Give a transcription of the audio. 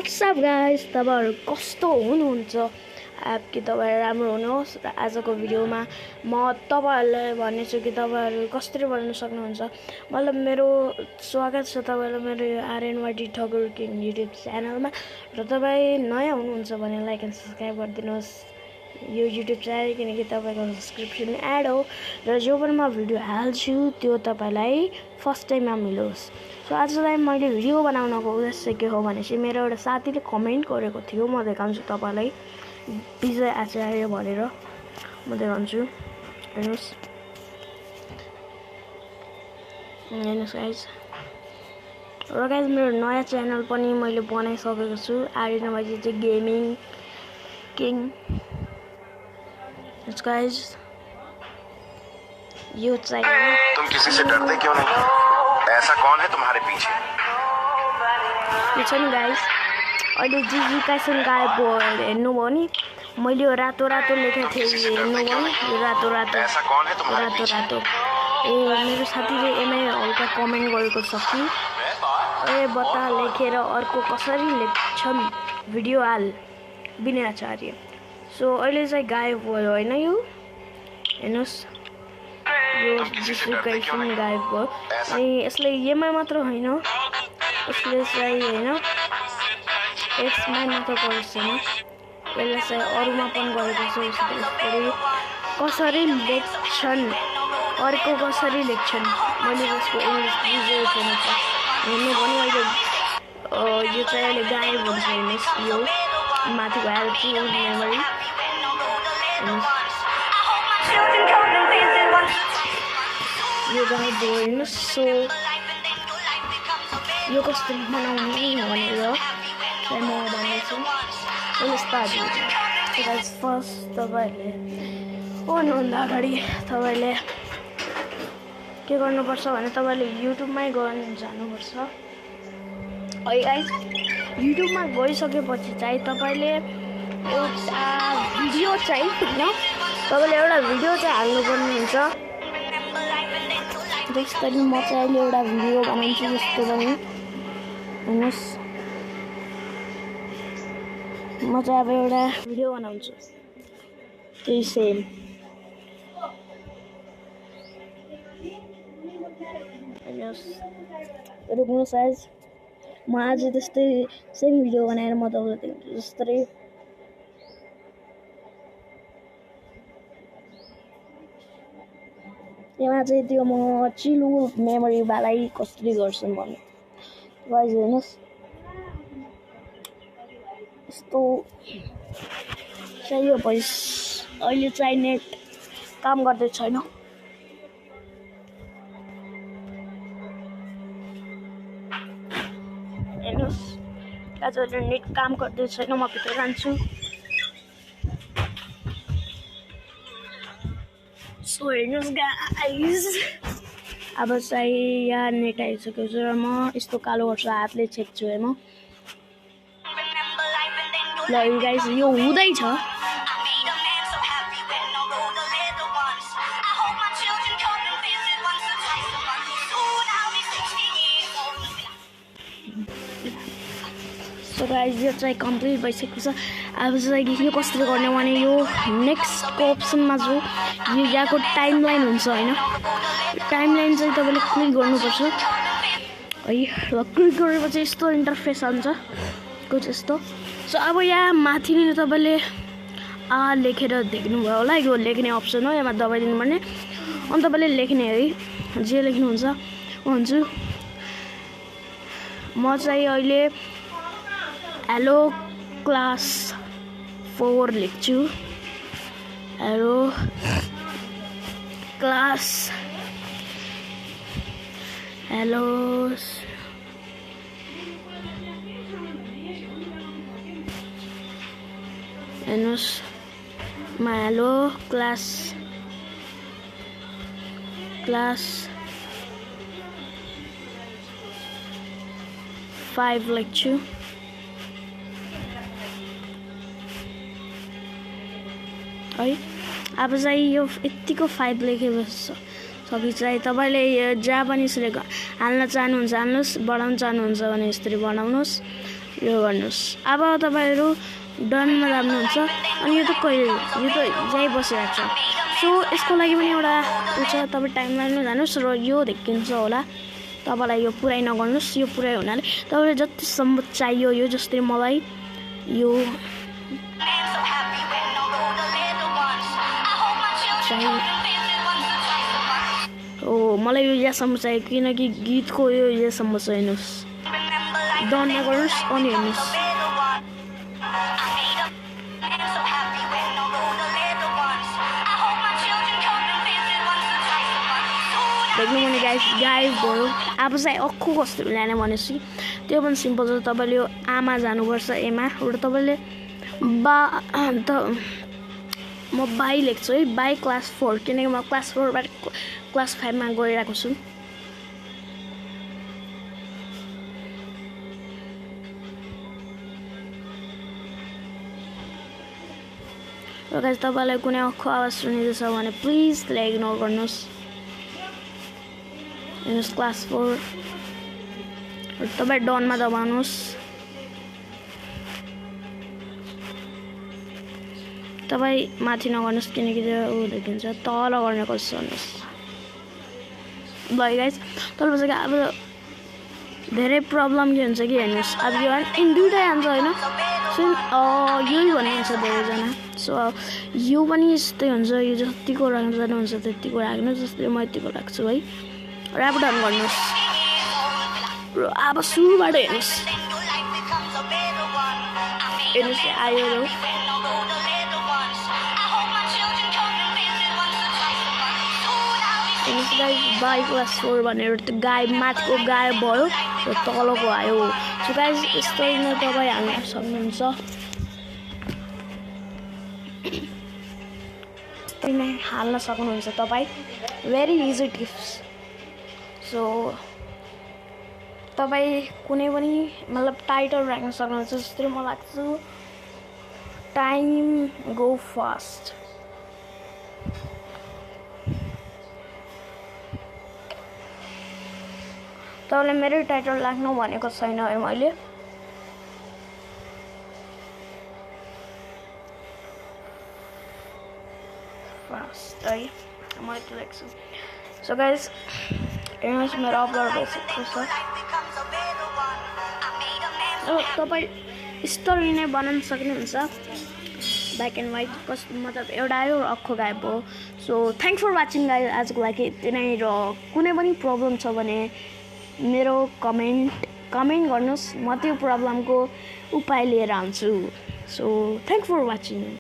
WhatsApp guys तपाईहरु कस्तो हुनुहुन्छ कि तपाईहरु राम्रो हुनुहोस् र आजको भिडियोमा म तपाईहरुलाई भन्नेछु कि तपाईहरु कसरी बनाउन सक्नुहुन्छ मतलब मेरो स्वागत छ तपाईहरुलाई मेरो आरएनवाइटी ठकुर किङ युट्युब च्यानलमा र तपाई नयाँ हुनुहुन्छ भने लाइक एन्ड सब्स्क्राइब गरिदिनुहोस् यो युट्युब च्यानल किनकि तपाईको सब्स्क्रिप्सन एड हो र जो पनि म भिडियो हाल्छु त्यो तपाईलाई फर्स्ट टाइममा मिलोस्। सो आजलाई मैले भिडियो बनाउनको उद्देश्य के हो भने चाहिँ मेरो एउटा साथीले कमेन्ट गरेको थियो म देखाउँछु तपाईलाई विजय आचार्य भनेर म देखाउँछु हेर्नुस् गाइस र गाइस मेरो नयाँ च्यानल पनि मैले बनाइसकेको छु आरएनवाइटी गेमिङ किङ गाइस यो चाहिए तुम किसी से डरते क्यों नहीं ऐसा कौन है तुम्हारे पीछे यो छ नि गाइस अहिले जीजी काइसन गाएको हेर्नुभयो नि मैले यो रातो रातो लेखेको थिएँ हेर्नुभयो नि यो रातो रातो ऐसा कौन है तुम्हारे रातो पीछे रातो ए मेरो साथीले एमआई हल्का कमेन्ट गरेको छ कि ए बता लेखेर अर्को कसरी लेख्छन् भिडियो हाल विनय आचार्य। सो अहिले चाहिँ गायब भयो हैन यो हेर्नुस् यो जीजी काइसन गायब भयो अनि यसले एमआई मात्र हैन यसले चाहिँ हैन एक्समा मात्र गरेको छैन यसले चाहिँ अरूमा पनि गरेको छ यसरी कसरी लेख्छन् अर्को कसरी लेख्छन् मैले यसको इङ्ग्लिस बुझेको छैन हेर्नु भने अहिले यो चाहिँ अहिले गायब हुन्छ हेर्नुहोस् यो माथिको हेल्पफुल मेमोरी यो गायब भयो हेर्नुहोस्। सो यो कसरी बनाउने भनेर चाहिँ म भन्दैछु फर्स्ट तपाईहरुले भन्नुभन्दा अगाडि तपाईले के गर्नुपर्छ भने तपाईले युट्युबमै जानुपर्छ। है गाइस युट्युबमा गइसकेपछि चाहिँ तपाईले एउटा भिडियो चाहिँ हैन तपाईले एउटा भिडियो चाहिँ हाल्नुपर्ने हुन्छ। जस्तै म चाहिँ अहिले एउटा भिडियो बनाउँछु जस्तो पनि हेर्नुस् म चाहिँ अब एउटा भिडियो बनाउँछु त्यही सेम हेर्नुस् रुक्नुहोस् आज म आज त्यस्तै सेम भिडियो बनाएर म तपाईँलाई देखाउँछु जस्तै यहाँ चाहिँ त्यो म चिलु मेमोरीबालाई कसरी गर्छन् भन्ने गाइस हेर्नुस् यस्तो चाहियो भइस अहिले चाहिँ नेट काम गर्दै छैन हेर्नुस् आज नेट काम गर्दै छैन म भित्र जान्छु। सो हेर्नुस् गाइस अब चाहिँ यहाँ नेट आइसकेको छ र म यस्तो कालो गर्छु हातले छेक्छु है म ल गाइस यो हुँदैछ सो गाइस यो चाहिँ कम्प्लिट भइसकेको छ। अब चाहिँ यो कसरी गर्ने भने यो नेक्स्टको अप्सनमा जो यो यहाँको टाइमलाइन हुन्छ हैन टाइमलाइन चाहिँ तपाईले क्लिक गर्नुपर्छ है र क्लिक गरेपछि यस्तो इन्टरफेस आउँछ कुछ यस्तो। सो अब यहाँ माथि नै तपाईले लेखेर देख्नुभयो होला यो लेख्ने अप्सन हो यसमा दबाइदिनु पर्ने अनि तपाईले लेख्ने है जे लेख्नुहुन्छ भन्छु म चाहिँ अहिले हेलो क्लास 4 लेख्छु हेलो क्लास हेलो हेर्नुस् म हेलो क्लास 5 लेख्छु है। अब चाहिँ यो यतिको 5 लेखेपछि चाहिँ तपाईले जहाँ पनि हाल्न चाहनुहुन्छ हाल्नुस् बढाउन चाहनुहुन्छ भने यसरी बढाउनुस् यो गर्नुहोस् अब तपाईँहरू डनमा जानुहुन्छ अनि यो त कहिले यो त यहीँ बसिरहेको छ सो यसको लागि पनि एउटा उ छ तपाईँ टाइममा जानुहोस् र यो देखिन्छ होला तपाईँलाई यो पुरै नगर्नुहोस् यो पुरै हुनाले तपाईँले जतिसम्म चाहियो यो जस्तै मलाई यो हो मलाई यो यहाँसम्म चाहियो किनकि गीतको यो यहाँसम्म छ हेर्नुहोस् डनमा गर्नुहोस् अनि हेर्नुहोस् देख्नु भने गाइस भयो अब चाहिँ अक्खु कस्तो ल्याने भनेपछि त्यो पनि सिम्पल छ तपाईँले यो आमा जानुपर्छ एमा र तपाईँले अन्त म बाई लेख्छु है बाई क्लास 4 किनकि म क्लास 4बाट क्लास 5मा गइरहेको छु र गाइस तपाईँलाई कुनै अक्खु आवाज सुनिँदैछ भने प्लिज त्यसलाई इग्नोर गर्नुहोस् हेर्नुहोस् क्लास 4 तपाईँ डनमा दबाउनुहोस् तपाईँ माथि नगर्नुहोस् किनकि त्यो ऊ देखिन्छ तल गर्ने कोसिस गर्नुहोस् भयो गाइस तल बसेको अब धेरै प्रब्लम के हुन्छ कि हेर्नुहोस् अब यो इन दुइटै आन्छ होइन सुन यही भन्नुहुन्छ धेरैजना सो यो पनि यस्तै हुन्छ यो जतिको राख्नुहुन्छ त्यतिको राख्नु जस्तै म यतिको राख्छु है र अब डन गर्नुहोस् र अब सुरुबाट हेर्नुहोस् आयो बाई क्लास 4 भनेर त्यो गाई माथिको गाई भयो र तलको आयो सो गाइस यस्तै नै तपाईँ हाल्न सक्नुहुन्छ नै हाल्न सक्नुहुन्छ तपाईँ भेरी इजी टिप्स सो तपाईँ कुनै पनि मतलब टाइटल राख्न सक्नुहुन्छ जस्तै म राख्छु टाइम गो फास्ट तपाईँले मेरो टाइटल राख्नु भनेको छैन है मैले फास्ट है म यति लेख्छु सो गाइस हेर्नुहोस् मेरो अपलोड भइसकेको छ तपाईँ स्टोरी नै बनाउन सक्नुहुन्छ ब्ल्याक एन्ड व्हाइट कस्तो मतलब एउटा आयो र अक्खो गायब हो so thanks for watching guys आजको लागि यति नै र कुनै पनि प्रब्लम छ भने मेरो कमेन्ट गर्नुहोस् म त्यो प्रब्लमको उपाय लिएर आउँछु सो थ्याङ्क्स फर वाचिङ